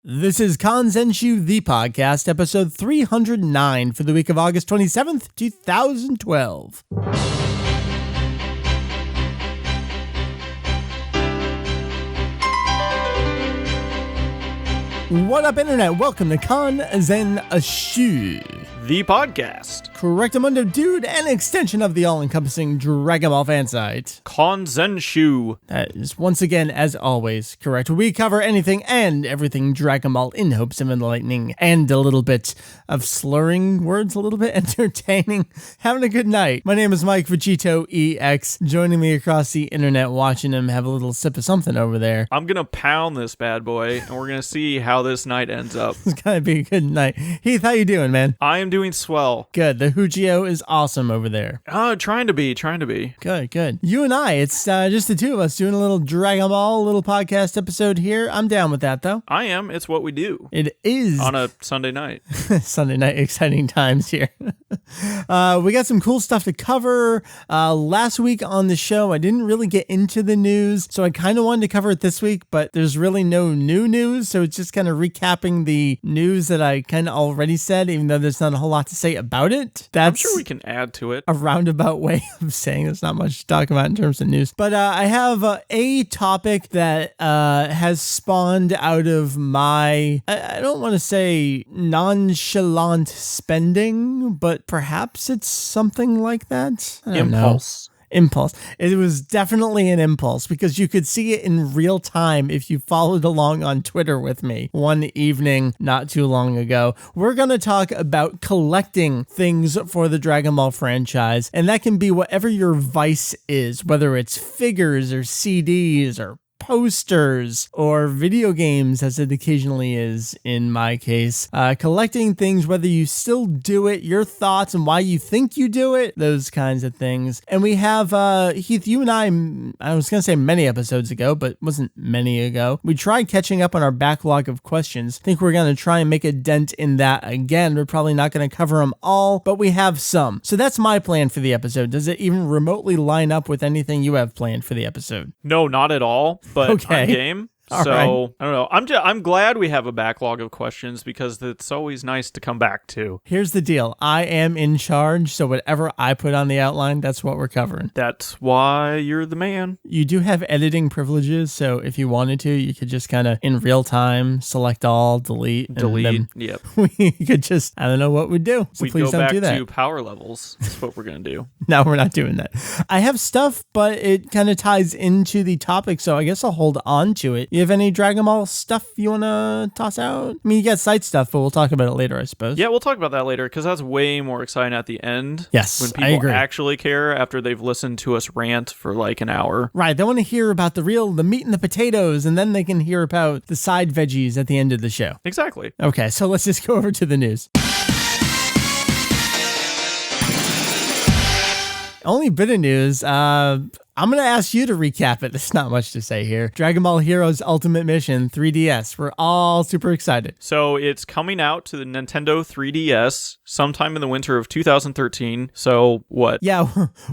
This is Kanzenshuu, the podcast, episode 309 for the week of August 27th, 2012. What up, Internet? Welcome to Kanzenshuu, the podcast. Correctamundo dude, an extension of the all-encompassing Dragon Ball fan site. Kanzenshuu. That is, once again, as always, correct. We cover anything and everything Dragon Ball in hopes of enlightening and a little bit of slurring words, a little bit entertaining, having a good night. My name is Mike VegettoEX, joining me across the internet, watching him have a little sip of something over there. I'm going to pound this bad boy, and we're going to see how this night ends up. It's going to be a good night. Heath, how you doing, man? I am doing swell. Good. The Hujio is awesome over there. Trying to be. Good. You and I, it's just the two of us doing a little Dragon Ball, a little podcast episode here. I'm down with that, though. I am. It's what we do. It is. On a Sunday night. Sunday night, exciting times here. We got some cool stuff to cover. Last week on the show, I didn't really get into the news, so I kind of wanted to cover it this week, but there's really no new news, so it's just kind of recapping the news that I kind of already said, even though there's not a whole lot to say about it. I'm sure we can add to it. A roundabout way of saying there's not much to talk about in terms of news. But I have a topic that has spawned out of my, I don't want to say nonchalant spending, but perhaps it's something like that. I don't know. Impulse. It was definitely an impulse because you could see it in real time if you followed along on Twitter with me one evening not too long ago. We're going to talk about collecting things for the Dragon Ball franchise, and that can be whatever your vice is, whether it's figures or CDs or posters or video games, as it occasionally is in my case. Collecting things, whether you still do it, your thoughts and why you think you do it, those kinds of things. And we have Heath, you and I was going to say many episodes ago, but wasn't many ago. We tried catching up on our backlog of questions. I think we're going to try and make a dent in that again. We're probably not going to cover them all, but we have some. So that's my plan for the episode. Does it even remotely line up with anything you have planned for the episode? No, not at all. But okay. I'm game. All so, right. I don't know. I'm glad we have a backlog of questions because it's always nice to come back to. Here's the deal. I am in charge, so whatever I put on the outline, that's what we're covering. That's why you're the man. You do have editing privileges, so if you wanted to, you could just kind of, in real time, select all, delete. Yep. We could just, I don't know what we'd do, so we'd please go don't back do that. to power levels. That's what we're going to do. No, we're not doing that. I have stuff, but it kind of ties into the topic, so I guess I'll hold on to it. You have any Dragon Ball stuff you want to toss out? I mean, you got site stuff, but we'll talk about it later, I suppose. Yeah, we'll talk about that later because that's way more exciting at the end. Yes, when I people agree. actually care after they've listened to us rant for like an hour. Right, they want to hear about the meat and the potatoes, and then they can hear about the side veggies at the end of the show. Exactly. Okay, so let's just go over to the news. Only bit of news. I'm going to ask you to recap it. There's not much to say here. Dragon Ball Heroes Ultimate Mission 3DS. We're all super excited. So it's coming out to the Nintendo 3DS sometime in the winter of 2013. So what? Yeah,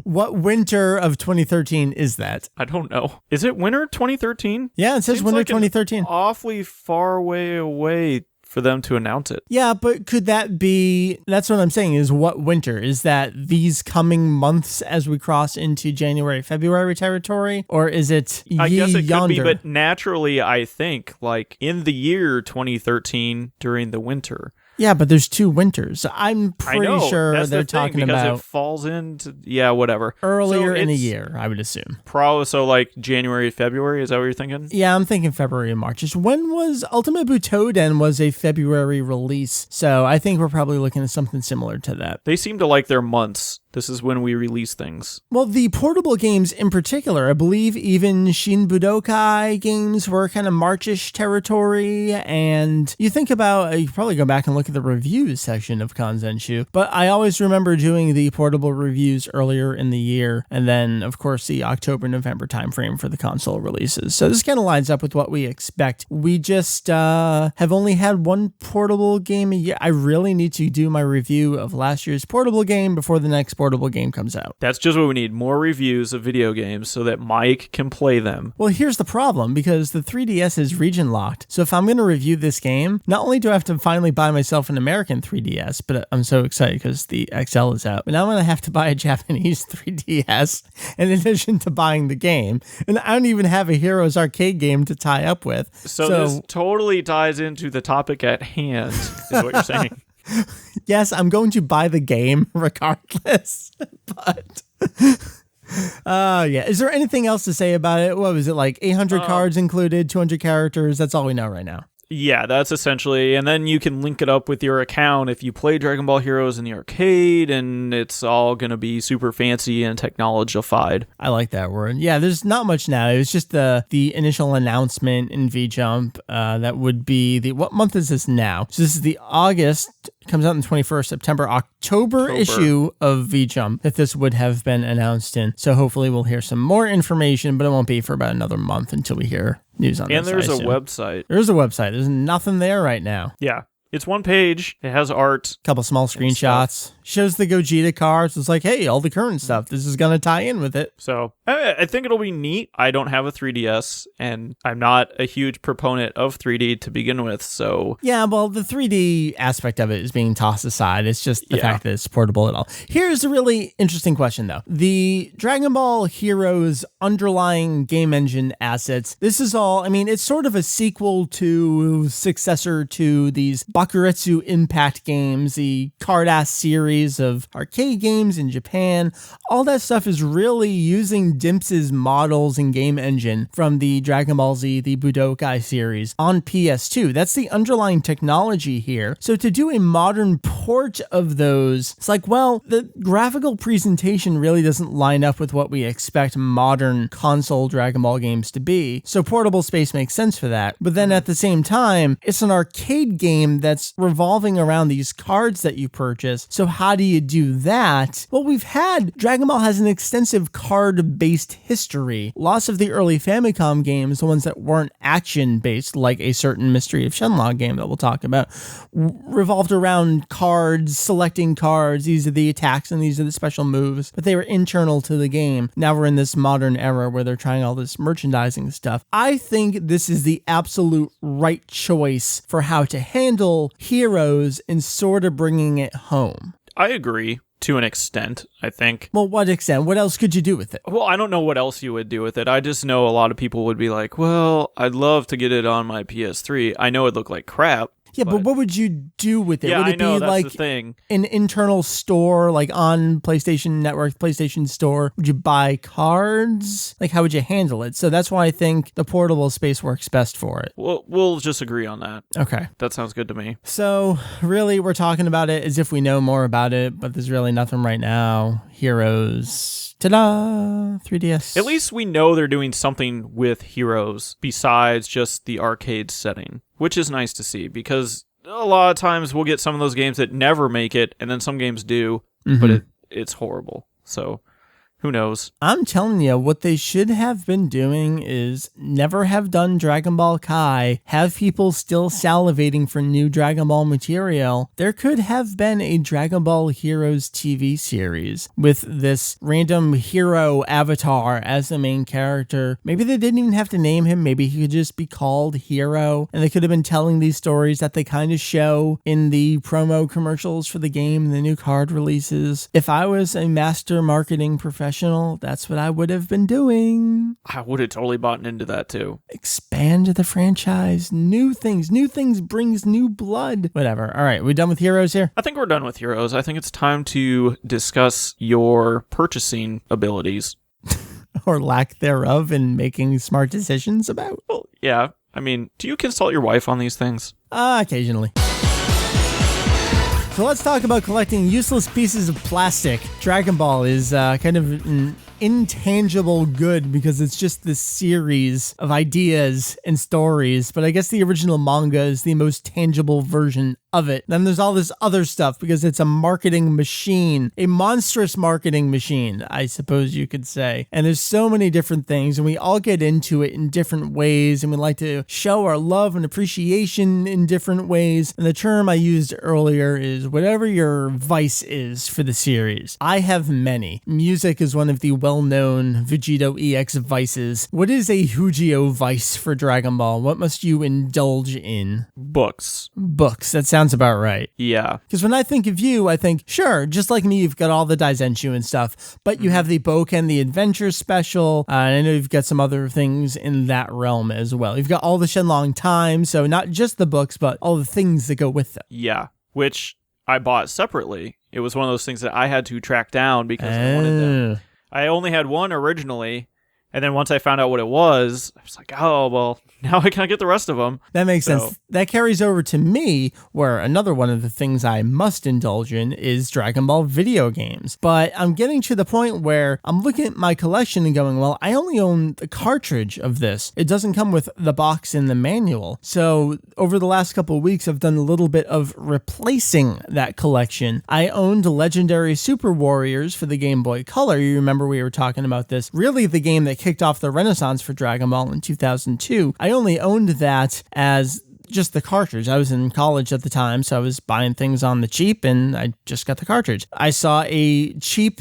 what winter of 2013 is that? I don't know. Is it winter 2013? Yeah, it says Seems winter like 2013. Awfully far way away for them to announce it. Yeah, but could that be, that's what I'm saying, is what winter? Is that these coming months as we cross into January, February territory? Or is it I guess it yonder? could be, but naturally I think like in the year 2013 during the winter. Yeah, but there's two winters. I'm pretty sure that's they're the thing, talking because about it falls into whatever. Earlier So in the it's year, I would assume. So like January, February, is that what you're thinking? Yeah, I'm thinking February and March. When was Ultimate Butoden was a February release, so I think we're probably looking at something similar to that. They seem to like their months. This is when we release things. Well, the portable games in particular, I believe even Shin Budokai games were kind of Marchish territory, and you think about, you probably go back and look at the reviews section of Kanzenshuu, but I always remember doing the portable reviews earlier in the year, and then, of course, the October-November timeframe for the console releases. So this kind of lines up with what we expect. We just have only had one portable game a year. I really need to do my review of last year's portable game before the next portable portable game comes out. That's just what we need. More reviews of video games so that Mike can play them. Well, here's the problem, because the 3DS is region locked. So if I'm going to review this game, not only do I have to finally buy myself an American 3DS, but I'm so excited because the XL is out, but now I'm going to have to buy a Japanese 3DS in addition to buying the game. And I don't even have a Heroes Arcade game to tie up with. So this totally ties into the topic at hand, is what you're saying. Yes, I'm going to buy the game regardless, but... yeah. Is there anything else to say about it? What was it, like 800 cards included, 200 characters? That's all we know right now. Yeah, that's essentially, and then you can link it up with your account if you play Dragon Ball Heroes in the arcade, and it's all going to be super fancy and technologified. I like that word. Yeah, there's not much now. It was just the initial announcement in VJump. That would be what month is this now? So this is the August, comes out on the 21st, October issue of VJump that this would have been announced in. So hopefully we'll hear some more information, but it won't be for about another month until we hear news on this. And there's a website. There's a website. There's nothing there right now. Yeah. It's one page. It has art. Couple small screenshots. Shows the Gogeta cards. It's like, hey, all the current stuff. This is going to tie in with it. So I think it'll be neat. I don't have a 3DS, and I'm not a huge proponent of 3D to begin with. So yeah, well, the 3D aspect of it is being tossed aside. It's just the fact that it's portable at all. Here's a really interesting question, though. The Dragon Ball Heroes underlying game engine assets. This is all, I mean, it's sort of a sequel to, successor to these Bakuretsu Impact games, the card-ass series of arcade games in Japan. All that stuff is really using Dimps' models and game engine from the Dragon Ball Z, the Budokai series on PS2. That's the underlying technology here. So to do a modern port of those, it's like, well, the graphical presentation really doesn't line up with what we expect modern console Dragon Ball games to be. So portable space makes sense for that. But then at the same time, it's an arcade game that's revolving around these cards that you purchase. So how do you do that? Well, Dragon Ball has an extensive card-based history. Lots of the early Famicom games, the ones that weren't action-based, like a certain Mystery of Shenlong game that we'll talk about, revolved around cards, selecting cards. These are the attacks and these are the special moves, but they were internal to the game. Now we're in this modern era where they're trying all this merchandising stuff. I think this is the absolute right choice for how to handle Heroes and sort of bringing it home. I agree. To an extent, I think. Well, what extent? What else could you do with it? Well, I don't know what else you would do with it. I just know a lot of people would be like, well, I'd love to get it on my PS3. I know it'd look like crap. Yeah, but what would you do with it? Yeah, would it I know, be that's like the thing. An internal store, like on PlayStation Network, PlayStation Store? Would you buy cards? Like, how would you handle it? So that's why I think the portable space works best for it. We'll just agree on that. Okay. That sounds good to me. So really, we're talking about it as if we know more about it, but there's really nothing right now. Heroes. Ta-da! 3DS. At least we know they're doing something with Heroes besides just the arcade setting, which is nice to see because a lot of times we'll get some of those games that never make it, and then some games do, but it's horrible. So who knows? I'm telling you, what they should have been doing is never have done Dragon Ball Kai, have people still salivating for new Dragon Ball material. There could have been a Dragon Ball Heroes TV series with this random hero avatar as the main character. Maybe they didn't even have to name him. Maybe he could just be called Hero, and they could have been telling these stories that they kind of show in the promo commercials for the game and the new card releases. If I was a master marketing professional, that's what I would have been doing. I would have totally bought into that too. Expand the franchise. New things. New things brings new blood. Whatever. All right, we done with Heroes here? I think we're done with Heroes. I think it's time to discuss your purchasing abilities. Or lack thereof in making smart decisions about? Well, yeah. I mean, do you consult your wife on these things? Occasionally. So let's talk about collecting useless pieces of plastic. Dragon Ball is kind of an intangible good because it's just this series of ideas and stories, but I guess the original manga is the most tangible version of it. Then there's all this other stuff because it's a marketing machine, a monstrous marketing machine, I suppose you could say. And there's so many different things, and we all get into it in different ways, and we like to show our love and appreciation in different ways. And the term I used earlier is whatever your vice is for the series. I have many. Music is one of the well-known VegettoEX vices. What is a Hujio vice for Dragon Ball? What must you indulge in? Books. Books. That sounds about right. Yeah. Because when I think of you, I think, sure, just like me, you've got all the Kanzenshuu and stuff, but you have the Boken, the Adventure Special, and I know you've got some other things in that realm as well. You've got all the Shenlong time, so not just the books, but all the things that go with them. Yeah, which I bought separately. It was one of those things that I had to track down because I wanted them. I only had one originally, and then once I found out what it was, I was like, oh, well, now I can't get the rest of them. That makes sense. That carries over to me, where another one of the things I must indulge in is Dragon Ball video games. But I'm getting to the point where I'm looking at my collection and going, well, I only own the cartridge of this. It doesn't come with the box and the manual. So over the last couple of weeks, I've done a little bit of replacing that collection. I owned Legendary Super Warriors for the Game Boy Color. You remember we were talking about this. Really the game that kicked off the renaissance for Dragon Ball in 2002. I only owned that as just the cartridge. I was in college at the time, so I was buying things on the cheap, and I just got the cartridge. I saw a cheap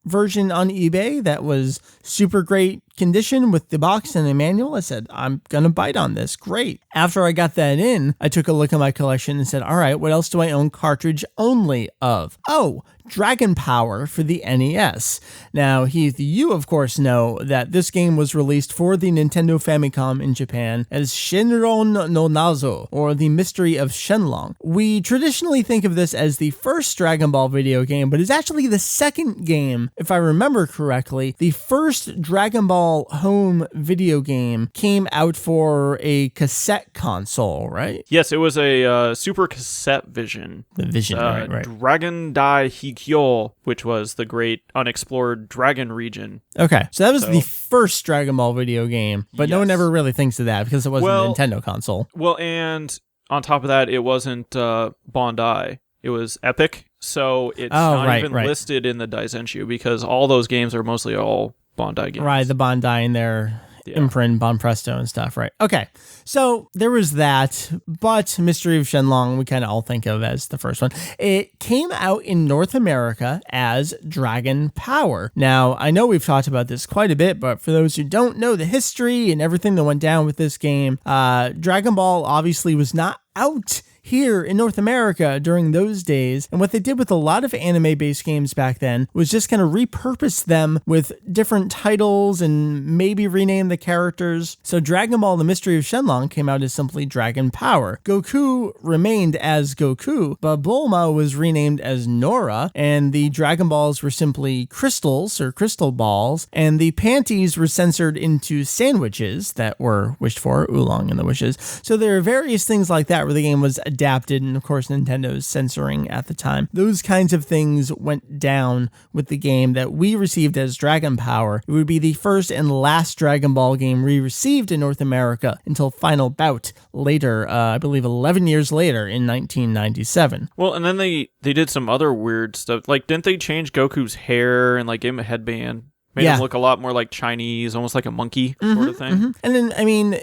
version on eBay that was super great condition with the box and the manual. I said, I'm gonna bite on this. Great. After I got that in, I took a look at my collection and said, all right, what else do I own cartridge only of? Oh, Dragon Power for the NES. Now, Heath, you of course know that this game was released for the Nintendo Famicom in Japan as Shenron no Nazo, or The Mystery of Shenlong. We traditionally think of this as the first Dragon Ball video game, but it's actually the second game, if I remember correctly. The first Dragon Ball home video game came out for a cassette console, right? Yes, it was a Super Cassette Vision. The Vision, right. Dragon Dai Hikyo, which was the great unexplored dragon region. Okay, so that was the first Dragon Ball video game, but no one ever really thinks of that because it wasn't a Nintendo console. Well, and on top of that, it wasn't Bandai. It was Epic, so it's not even listed in the Kanzenshuu because all those games are mostly all Bandai games. Right, the Bandai in their imprint, Bon Presto and stuff, right? Okay, so there was that, but Mystery of Shenlong we kind of all think of as the first one. It came out in North America as Dragon Power. Now, I know we've talked about this quite a bit, but for those who don't know the history and everything that went down with this game, Dragon Ball obviously was not out here in North America during those days. And what they did with a lot of anime-based games back then was just kind of repurpose them with different titles and maybe rename the characters. So Dragon Ball The Mystery of Shenlong came out as simply Dragon Power. Goku remained as Goku, but Bulma was renamed as Nora, and the Dragon Balls were simply crystals or crystal balls, and the panties were censored into sandwiches that were wished for, oolong in the wishes. So there are various things like that where the game was adapted, and of course Nintendo's censoring at the time. Those kinds of things went down with the game that we received as Dragon Power. It would be the first and last Dragon Ball game we received in North America until Final Bout later, I believe 11 years later in 1997. Well, and then they did some other weird stuff. Like, didn't they change Goku's hair and like gave him a headband? Made him look a lot more like Chinese, almost like a monkey sort of thing. Mm-hmm. And then, I mean,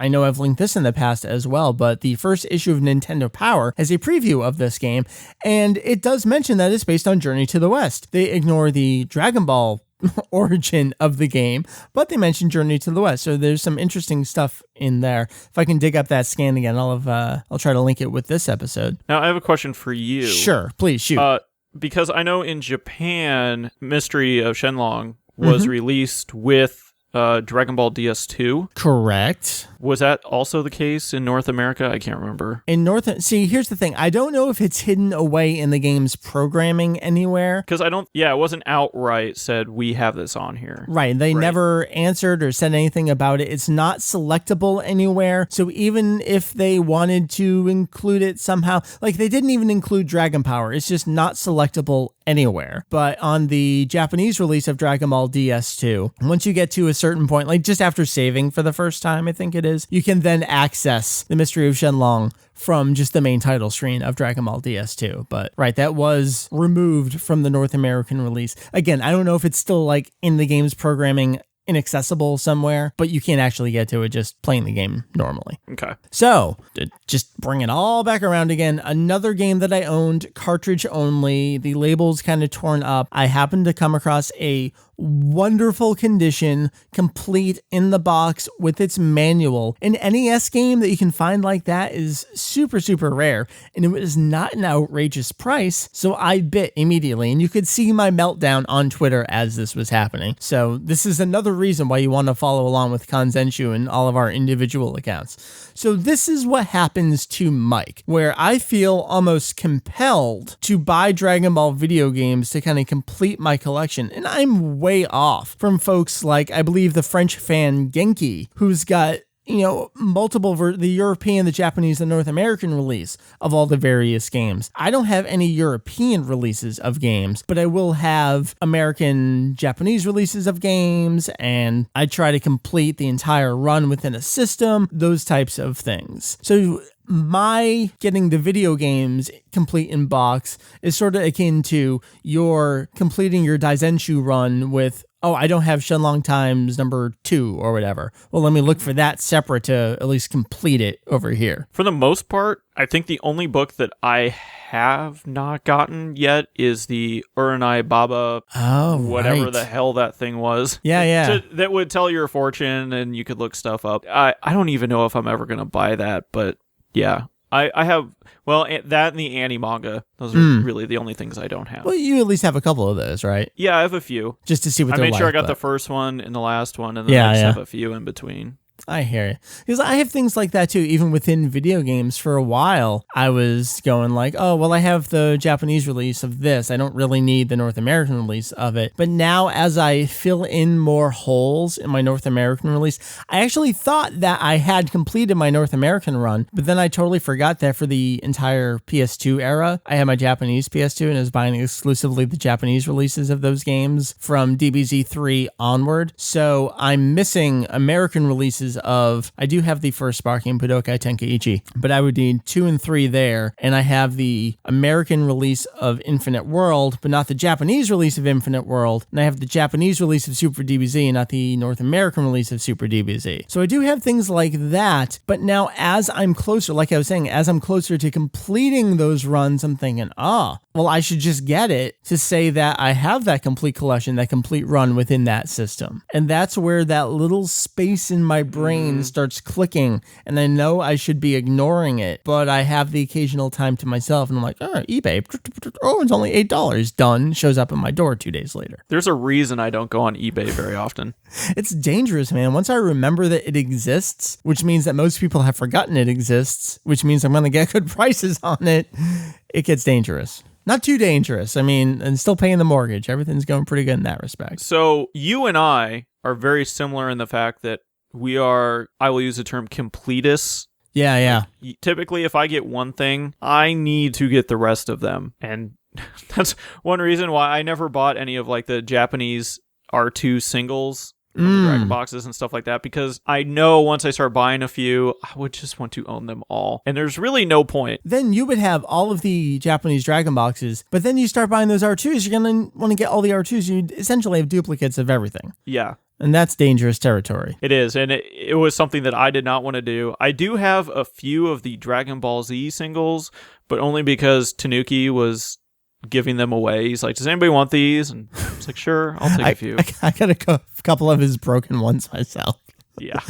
I know I've linked this in the past as well, but the first issue of Nintendo Power has a preview of this game, and it does mention that it's based on Journey to the West. They ignore the Dragon Ball origin of the game, but they mention Journey to the West, so there's some interesting stuff in there. If I can dig up that scan again, I'll try to link it with this episode. Now, I have a question for you. Sure, please shoot. Because I know in Japan, Mystery of Shenlong was released with Dragon Ball DS2. Correct. Was that also the case in North America? I can't remember. See, here's the thing. I don't know if it's hidden away in the game's programming anywhere. Because it wasn't outright said, we have this on here. Right. They never answered or said anything about it. It's not selectable anywhere. So even if they wanted to include it somehow, like they didn't even include Dragon Power. It's just not selectable anywhere. But on the Japanese release of Dragon Ball DS2, once you get to a certain point, like just after saving for the first time, I think it is, you can then access the Mystery of Shenlong from just the main title screen of Dragon Ball DS2. But right, that was removed from the North American release. Again, I don't know if it's still like in the game's programming inaccessible somewhere, but you can't actually get to it just playing the game normally. Okay. So, to just bring it all back around again, another game that I owned, cartridge only, the label's kind of torn up. I happened to come across a wonderful condition, complete in the box with its manual. An NES game that you can find like that is super, super rare, and it was not an outrageous price, so I bit immediately, and you could see my meltdown on Twitter as this was happening. So this is another reason why you want to follow along with Kanzenshuu and all of our individual accounts. So this is what happens to Mike, where I feel almost compelled to buy Dragon Ball video games to kind of complete my collection, and I'm way off from folks like, I believe, the French fan Genki, who's got, multiple, the European, the Japanese, the North American release of all the various games. I don't have any European releases of games, but I will have American, Japanese releases of games, and I try to complete the entire run within a system, those types of things. So my getting the video games complete in box is sort of akin to your completing your Daizenshuu run with, oh, I don't have Shenlong Times number 2 or whatever. Well, let me look for that separate to at least complete it over here. For the most part, I think the only book that I have not gotten yet is the Uranai Baba, whatever the hell that thing was. Yeah. That would tell your fortune and you could look stuff up. I don't even know if I'm ever going to buy that, but yeah. I have, that and the Annie manga. Those are really the only things I don't have. Well, you at least have a couple of those, right? Yeah, I have a few. Just to see what they're like. I made sure I got the first one and the last one, and then I just have a few in between. I hear you. Because I have things like that too, even within video games. For a while, I was going like, oh, well, I have the Japanese release of this. I don't really need the North American release of it. But now, as I fill in more holes in my North American release, I actually thought that I had completed my North American run, but then I totally forgot that for the entire PS2 era, I had my Japanese PS2 and I was buying exclusively the Japanese releases of those games from DBZ 3 onward. So I'm missing American releases of, I do have the first Sparking Budokai Tenkaichi, but I would need 2 and 3 there, and I have the American release of Infinite World, but not the Japanese release of Infinite World, and I have the Japanese release of Super DBZ, not the North American release of Super DBZ. So I do have things like that, but now as I'm closer, like I was saying, as I'm closer to completing those runs, I'm thinking, well, I should just get it to say that I have that complete collection, that complete run within that system. And that's where that little space in my brain starts clicking, and I know I should be ignoring it, but I have the occasional time to myself, and I'm like, eBay, it's only $8, done, shows up at my door 2 days later. There's a reason I don't go on eBay very often. It's dangerous, man. Once I remember that it exists, which means that most people have forgotten it exists, which means I'm going to get good prices on it, it gets dangerous. Not too dangerous. I mean, and still paying the mortgage. Everything's going pretty good in that respect. So you and I are very similar in the fact that we are, I will use the term completists. Yeah. Like, typically, if I get one thing, I need to get the rest of them. And that's one reason why I never bought any of like the Japanese R2 singles, the Dragon boxes and stuff like that, because I know once I start buying a few, I would just want to own them all. And there's really no point. Then you would have all of the Japanese Dragon boxes, but then you start buying those R2s, you're going to want to get all the R2s. You essentially have duplicates of everything. Yeah. And that's dangerous territory. It is, and it was something that I did not want to do. I do have a few of the Dragon Ball Z singles, but only because Tanuki was giving them away. He's like, does anybody want these? And I was like, sure, I'll take a few. I got a couple of his broken ones myself. Yeah.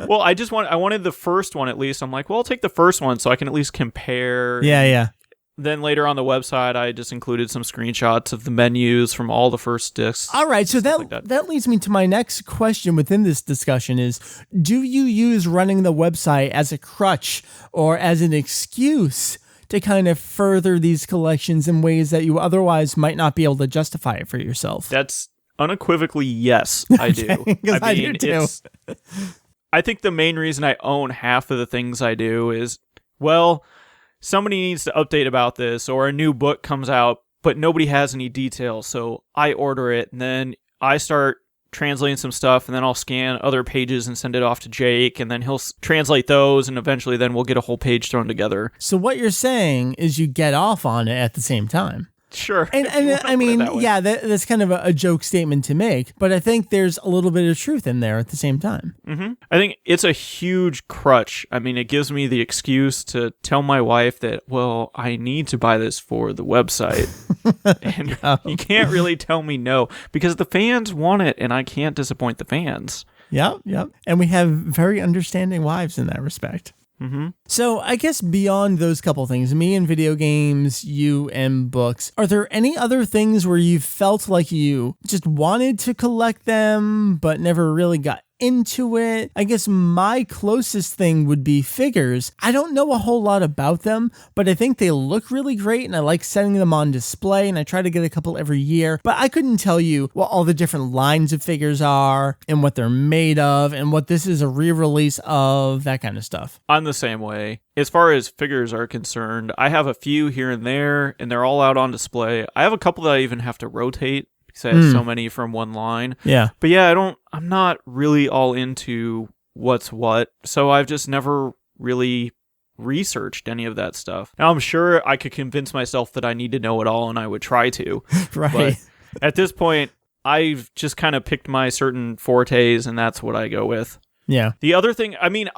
Well, I wanted the first one at least. I'm like, well, I'll take the first one so I can at least compare. Yeah. Then later on the website, I just included some screenshots of the menus from all the first discs. All right, so that leads me to my next question within this discussion is, do you use running the website as a crutch or as an excuse to kind of further these collections in ways that you otherwise might not be able to justify it for yourself? That's unequivocally yes, I do. Because I do too. I think the main reason I own half of the things I do is, well, somebody needs to update about this, or a new book comes out, but nobody has any details. So I order it, and then I start translating some stuff, and then I'll scan other pages and send it off to Jake, and then he'll translate those, and eventually then we'll get a whole page thrown together. So what you're saying is you get off on it at the same time. Sure. And I mean, yeah, that's kind of a joke statement to make, but I think there's a little bit of truth in there at the same time. Mm-hmm. I think it's a huge crutch. I mean, it gives me the excuse to tell my wife that, well, I need to buy this for the website. And you can't really tell me no, because the fans want it, and I can't disappoint the fans. Yep. And we have very understanding wives in that respect. Mm-hmm. So I guess beyond those couple things, me and video games, you and books, are there any other things where you felt like you just wanted to collect them but never really got into it? I guess my closest thing would be figures. I don't know a whole lot about them, but I think they look really great and I like setting them on display, and I try to get a couple every year, but I couldn't tell you what all the different lines of figures are and what they're made of and what this is a re-release of, that kind of stuff. I'm the same way. As far as figures are concerned, I have a few here and there, and they're all out on display. I have a couple that I even have to rotate, because I have so many from one line. Yeah. But yeah, I'm not really all into what's what, so I've just never really researched any of that stuff. Now, I'm sure I could convince myself that I need to know it all, and I would try to. Right. But at this point, I've just kind of picked my certain fortes, and that's what I go with. Yeah. The other thing, I mean,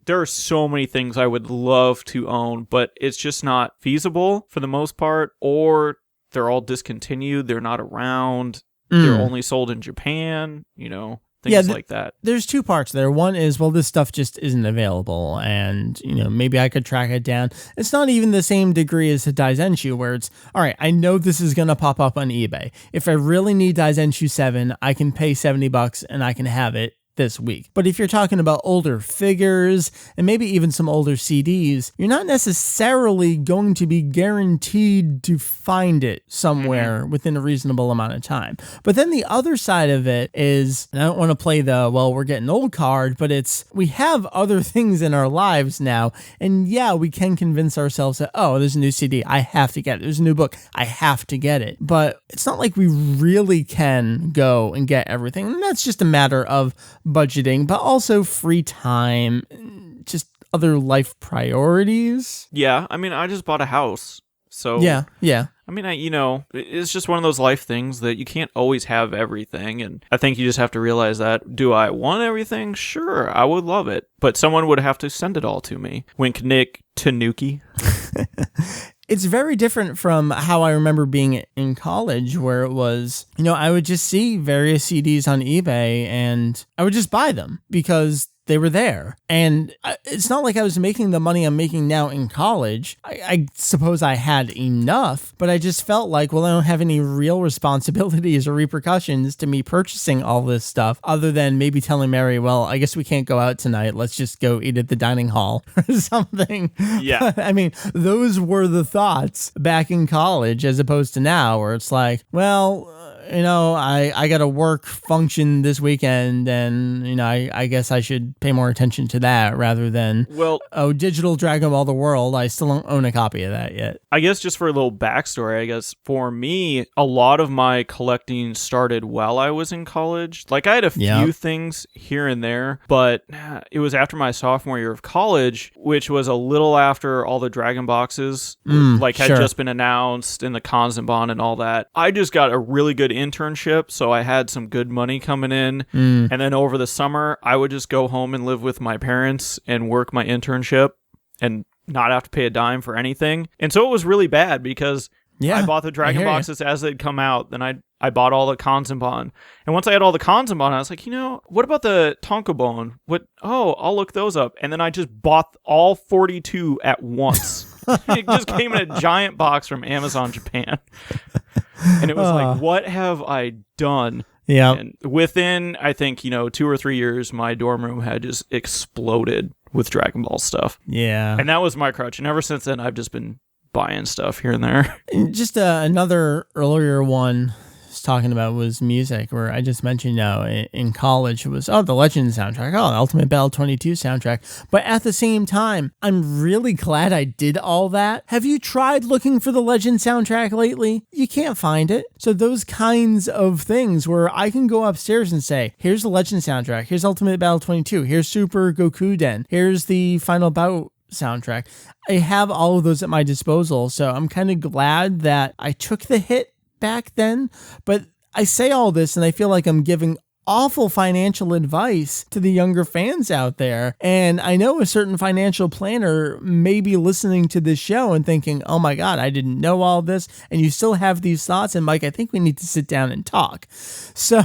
there are so many things I would love to own, but it's just not feasible for the most part, or they're all discontinued. They're not around. They're only sold in Japan, things like that. There's two parts there. One is, well, this stuff just isn't available, and, maybe I could track it down. It's not even the same degree as a Kanzenshuu, where it's, all right, I know this is going to pop up on eBay. If I really need Kanzenshuu 7, I can pay $70 and I can have it this week. But if you're talking about older figures and maybe even some older CDs, you're not necessarily going to be guaranteed to find it somewhere within a reasonable amount of time. But then the other side of it is, and I don't want to play the, well, we're getting old card, but it's, we have other things in our lives now. And yeah, we can convince ourselves that, oh, there's a new CD, I have to get it. There's a new book, I have to get it. But it's not like we really can go and get everything. And that's just a matter of budgeting, but also free time, just other life priorities. Yeah, I mean, I just bought a house, so yeah. I mean, it's just one of those life things that you can't always have everything, and I think you just have to realize that. Do I want everything? Sure, I would love it, but someone would have to send it all to me. Wink, Nick, Tanuki. It's very different from how I remember being in college, where it was, I would just see various CDs on eBay and I would just buy them because they were there. And it's not like I was making the money I'm making now in college. I suppose I had enough, but I just felt like, well, I don't have any real responsibilities or repercussions to me purchasing all this stuff other than maybe telling Mary, well, I guess we can't go out tonight. Let's just go eat at the dining hall or something. Yeah. I mean, those were the thoughts back in college as opposed to now where it's like, well, I got a work function this weekend and, I guess I should pay more attention to that rather than, digital Dragon Ball The World. I still don't own a copy of that yet. I guess just for a little backstory, I guess for me, a lot of my collecting started while I was in college. Like I had a few things here and there, but it was after my sophomore year of college, which was a little after all the Dragon boxes had just been announced and the Kanzenshuu and all that. I just got a really good internship, so I had some good money coming in, and then over the summer I would just go home and live with my parents and work my internship and not have to pay a dime for anything. And so it was really bad because I bought the Dragon boxes as they'd come out, then I bought all the Kanzenshuu, and once I had all the Kanzenshuu, I was like, what about the Tonkobon? I'll look those up, and then I just bought all 42 at once. It just came in a giant box from Amazon Japan. And it was like, what have I done? Yeah. And within, I think, 2 or 3 years, my dorm room had just exploded with Dragon Ball stuff. Yeah. And that was my crutch. And ever since then, I've just been buying stuff here and there. Just another earlier one was talking about was music, where I just mentioned in college it was, the Legend soundtrack, the Ultimate Battle 22 soundtrack. But at the same time, I'm really glad I did all that. Have you tried looking for the Legend soundtrack lately? You can't find it. So those kinds of things where I can go upstairs and say, here's the Legend soundtrack, here's Ultimate Battle 22, here's Super Gokuden, here's the Final Bout soundtrack. I have all of those at my disposal, so I'm kind of glad that I took the hit back then. But I say all this and I feel like I'm giving awful financial advice to the younger fans out there. And I know a certain financial planner may be listening to this show and thinking, oh my God, I didn't know all this. And you still have these thoughts. And Mike, I think we need to sit down and talk. So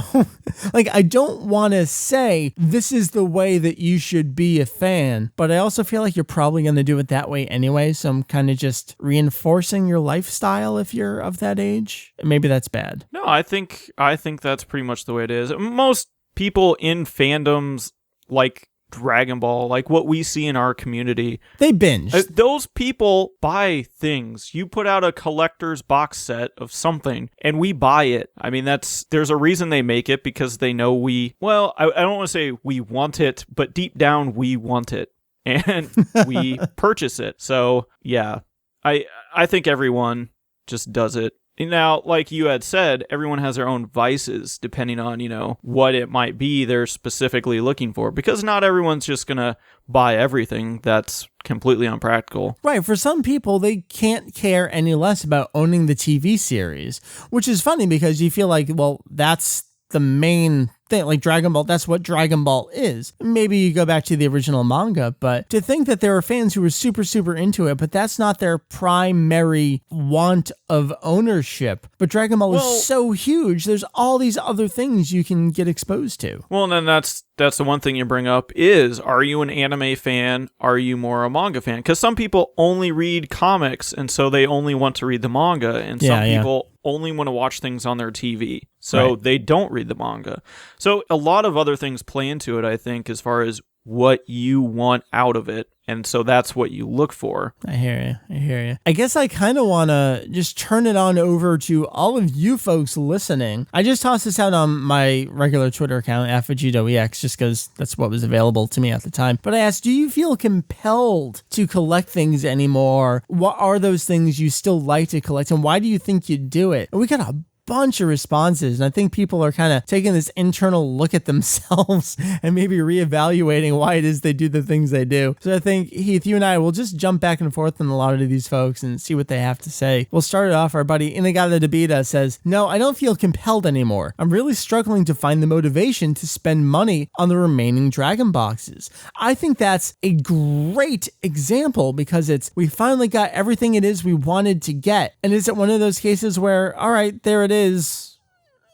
I don't want to say this is the way that you should be a fan, but I also feel like you're probably going to do it that way anyway. So I'm kind of just reinforcing your lifestyle if you're of that age. Maybe that's bad. No, I think that's pretty much the way it is. Most people in fandoms like Dragon Ball, like what we see in our community, they binge. Those people buy things. You put out a collector's box set of something and we buy it. I mean, there's a reason they make it, because they know I don't want to say we want it, but deep down we want it and we purchase it. So yeah, I think everyone just does it. Now, like you had said, everyone has their own vices depending on, what it might be they're specifically looking for, because not everyone's just going to buy everything. That's completely unpractical. Right. For some people, they can't care any less about owning the TV series, which is funny because you feel like, well, that's the main thing. Like Dragon Ball, that's what Dragon Ball is. Maybe you go back to the original manga, but to think that there are fans who are super, super into it, but that's not their primary want of ownership. But Dragon Ball is so huge, there's all these other things you can get exposed to. Well, and then that's the one thing you bring up is, are you an anime fan? Are you more a manga fan? Because some people only read comics, and so they only want to read the manga, and some people only want to watch things on their TV, so they don't read the manga. So a lot of other things play into it, I think, as far as what you want out of it. And so that's what you look for. I hear you. I guess I kind of want to just turn it on over to all of you folks listening. I just tossed this out on my regular Twitter account, @VegettoEX, just because that's what was available to me at the time. But I asked, do you feel compelled to collect things anymore? What are those things you still like to collect? And why do you think you do it? And we got a bunch of responses, and I think people are kind of taking this internal look at themselves and maybe reevaluating why it is they do the things they do. So I think, Heath, you and I will just jump back and forth on a lot of these folks and see what they have to say. We'll start it off. Our buddy Inagata Debita says, no, I don't feel compelled anymore. I'm really struggling to find the motivation to spend money on the remaining Dragon boxes. I think that's a great example, because we finally got everything it is we wanted to get. And is it one of those cases where, all right, there it is,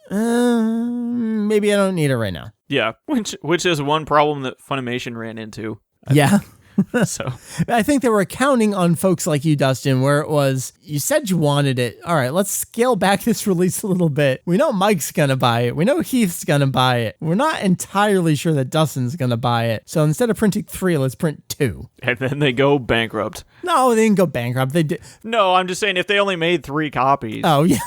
maybe I don't need it right now? Yeah, which is one problem that Funimation ran into. Yeah. So I think they were counting on folks like you, Dustin, where it was, you said you wanted it. All right, let's scale back this release a little bit. We know Mike's going to buy it. We know Heath's going to buy it. We're not entirely sure that Dustin's going to buy it. So instead of printing 3, let's print 2. And then they go bankrupt. No, they didn't go bankrupt. They did. No, I'm just saying, if they only made 3 copies. Oh, yeah.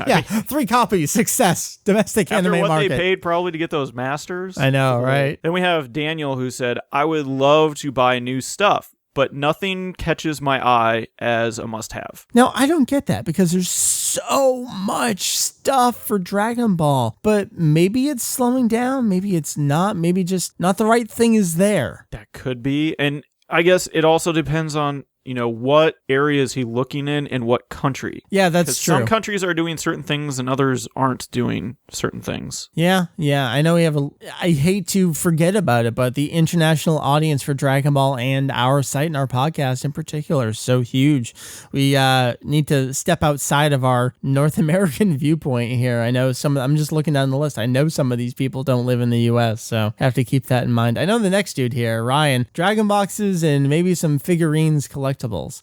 Yeah, 3 copies. Success. Domestic anime market. After what they paid probably to get those masters. I know, right? Then we have Daniel, who said, I would love to buy new stuff, but nothing catches my eye as a must-have. Now, I don't get that, because there's so much stuff for Dragon Ball, but maybe it's slowing down, maybe it's not, maybe just not the right thing is there. That could be, and I guess it also depends on, what area is he looking in and what country. Yeah, that's true. Some countries are doing certain things and others aren't doing certain things. Yeah. I know I hate to forget about it, but the international audience for Dragon Ball and our site and our podcast in particular is so huge. We need to step outside of our North American viewpoint here. I know I'm just looking down the list. I know some of these people don't live in the US, so have to keep that in mind. I know the next dude here, Ryan, Dragon boxes and maybe some figurines collectibles.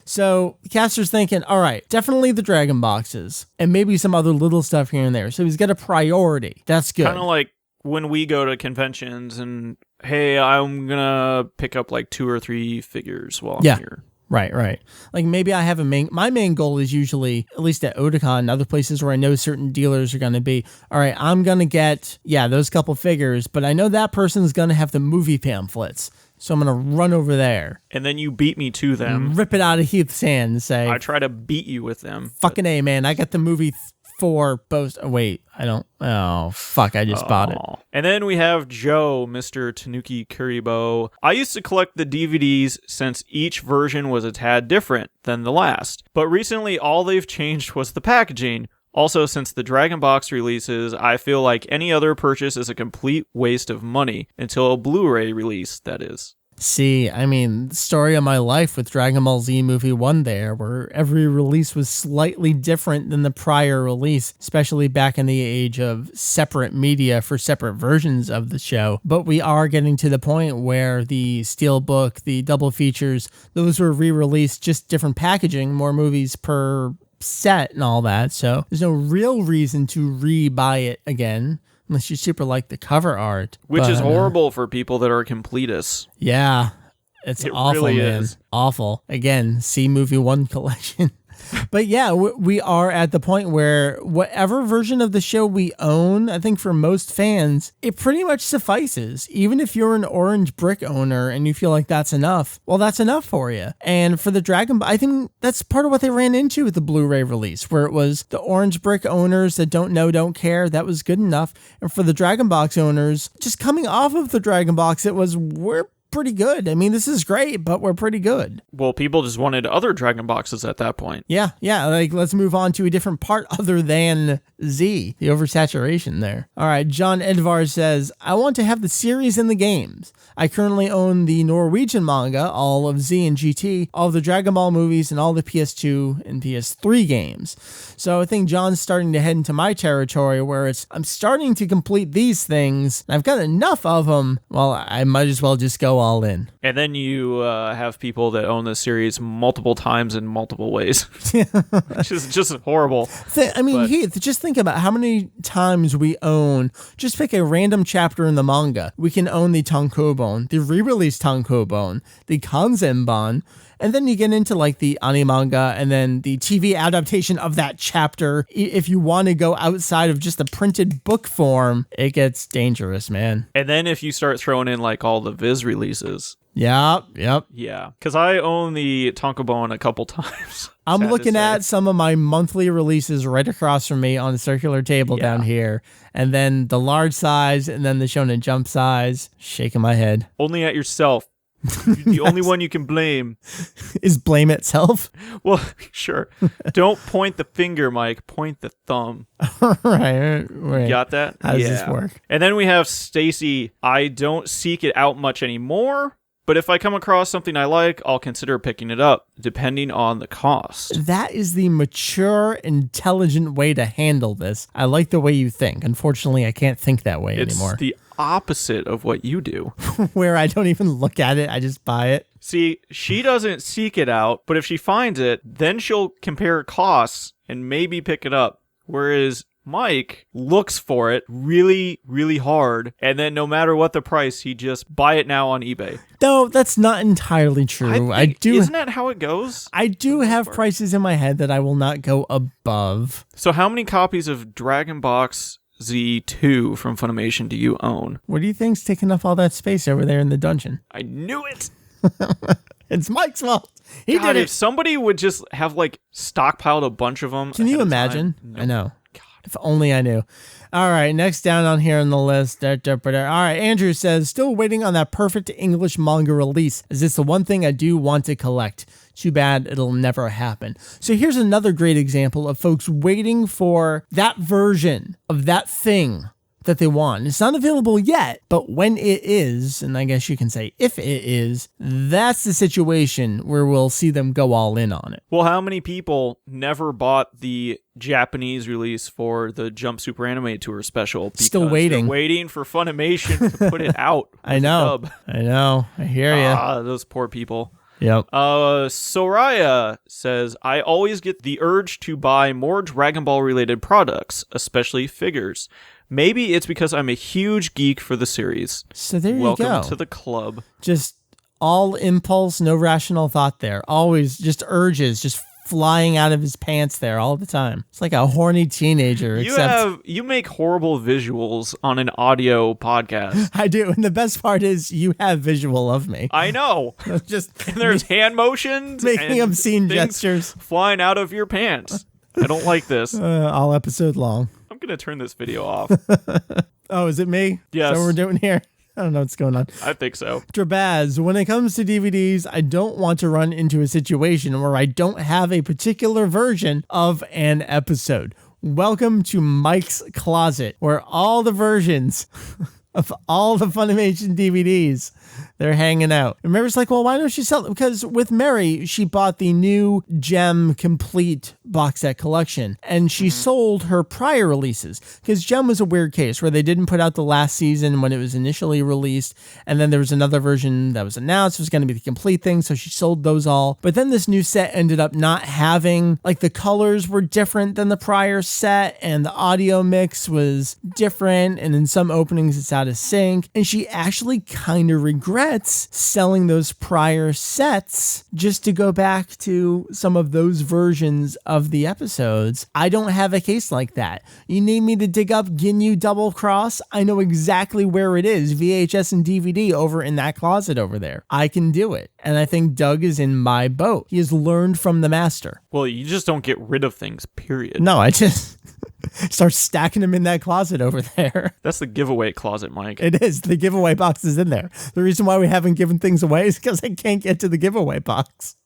So Caster's thinking, all right, definitely the Dragon boxes and maybe some other little stuff here and there. So he's got a priority. That's good. Kind of like when we go to conventions and, hey, I'm going to pick up like 2 or 3 figures while I'm here. Right. Like maybe I have my main goal is usually, at least at Otakon and other places where I know certain dealers are going to be, all right, I'm going to get, those couple figures, but I know that person's going to have the movie pamphlets. So I'm going to run over there. And then you beat me to them. Rip it out of Heath's hand and say, I try to beat you with them. Fucking A, man. I got the movie 4 post. Oh, wait, I don't. Oh, fuck. I just bought it. And then we have Joe, Mr. Tanuki Kuribo. I used to collect the DVDs since each version was a tad different than the last. But recently, all they've changed was the packaging. Also, since the Dragon Box releases, I feel like any other purchase is a complete waste of money until a Blu-ray release, that is. See, I mean, story of my life with Dragon Ball Z Movie 1 there, where every release was slightly different than the prior release, especially back in the age of separate media for separate versions of the show. But we are getting to the point where the Steelbook, the double features, those were re-released, just different packaging, more movies per set and all that. So there's no real reason to re-buy it again. Unless you super like the cover art. Which is horrible for people that are completists. Yeah. It awful, really man. is. Awful. Again, see Movie 1 collection. But yeah, we are at the point where whatever version of the show we own, I think for most fans, it pretty much suffices. Even if you're an Orange Brick owner and you feel like that's enough, well, that's enough for you. And for the Dragon Ball, I think that's part of what they ran into with the Blu-ray release, where it was the Orange Brick owners that don't care, that was good enough. And for the Dragon Box owners, just coming off of the Dragon Box, it was, we're pretty good. I mean, this is great, but we're pretty good. Well, people just wanted other Dragon Boxes at that point. Yeah, like let's move on to a different part other than Z, the oversaturation there. All right, John Edvar says, I want to have the series and the games. I currently own the Norwegian manga, all of Z and GT, all of the Dragon Ball movies, and all the PS2 and PS3 games. So I think John's starting to head into my territory where I'm starting to complete these things. And I've got enough of them. Well, I might as well just go all in. And then you have people that own this series multiple times in multiple ways, which is just horrible. Heath, just think about how many times we own, just pick a random chapter in the manga. We can own the Tankobon, the re-released Tankobon, the Kanzenban, and then you get into like the Animanga and then the TV adaptation of that chapter. If you want to go outside of just the printed book form, it gets dangerous, man. And then if you start throwing in like all the Viz releases. Yep. Yeah, because I own the Tankobon a couple times. I'm looking at some of my monthly releases right across from me on the circular table down here. And then the large size and then the Shonen Jump size. Shaking my head. Only at yourself. The only one you can blame is blame itself. Well, sure. Don't point the finger, Mike. Point the thumb. right. Got that? How does this work? And then we have Stacy. I don't seek it out much anymore, but if I come across something I like, I'll consider picking it up, depending on the cost. That is the mature, intelligent way to handle this. I like the way you think. Unfortunately, I can't think that way anymore. It's the opposite of what you do. Where I don't even look at it, I just buy it. See, she doesn't seek it out, but if she finds it, then she'll compare costs and maybe pick it up. Whereas Mike looks for it really, really hard, and then no matter what the price, he just buy it now on eBay. No, that's not entirely true. Isn't that how it goes? I do have prices in my head that I will not go above. So how many copies of Dragon Box Z2 from Funimation do you own? What do you think's taking up all that space over there in the dungeon? I knew it! It's Mike's fault. He did it. If somebody would just have like stockpiled a bunch of them. Can you imagine? No. I know. God, if only I knew. All right, next down on here on the list. All right, Andrew says, still waiting on that perfect English manga release. Is this the one thing I do want to collect? Too bad it'll never happen. So here's another great example of folks waiting for that version of that thing that they want. It's not available yet, but when it is, and I guess you can say if it is, that's the situation where we'll see them go all in on it. Well, how many people never bought the Japanese release for the Jump Super Anime Tour special? Still waiting. They're waiting for Funimation to put it out. I know. I hear you. Those poor people. Yep. Soraya says, I always get the urge to buy more Dragon Ball related products, especially figures. Maybe it's because I'm a huge geek for the series. So there you go. go. Welcome to the club. Just All impulse, no rational thought there. Always just urges, just flying out of his pants there all the time. It's like a horny teenager. You make horrible visuals on an audio podcast. I do, and the best part is you have visual of me. I know. Just and there's hand motions, making and obscene things gestures flying out of your pants. I don't like this. All episode long. I'm gonna turn this video off. Oh, is it me? Yes. Is that what we're doing here? I don't know what's going on. I think so. Drabaz, when it comes to DVDs, I don't want to run into a situation where I don't have a particular version of an episode. Welcome to Mike's Closet, where all the versions of all the Funimation DVDs, they're hanging out. And Mary's like, well, why don't you sell it? Because with Mary, she bought the new Gem Complete box set collection, and she sold her prior releases. Because Gem was a weird case where they didn't put out the last season when it was initially released, and then there was another version that was announced. It was going to be the complete thing, so she sold those all. But then this new set ended up not having, like, the colors were different than the prior set, and the audio mix was different, and in some openings it's out of sync, and she actually kind of regrets selling those prior sets just to go back to some of those versions of the episodes. I don't have a case like that. You need me to dig up Ginyu Double Cross? I know exactly where it is, VHS and DVD over in that closet over there. I can do it. And I think Doug is in my boat. He has learned from the master. Well, you just don't get rid of things, period. No, I just start stacking them in that closet over there. That's the giveaway closet, Mike. It is. The giveaway box is in there. The reason why we haven't given things away is because I can't get to the giveaway box.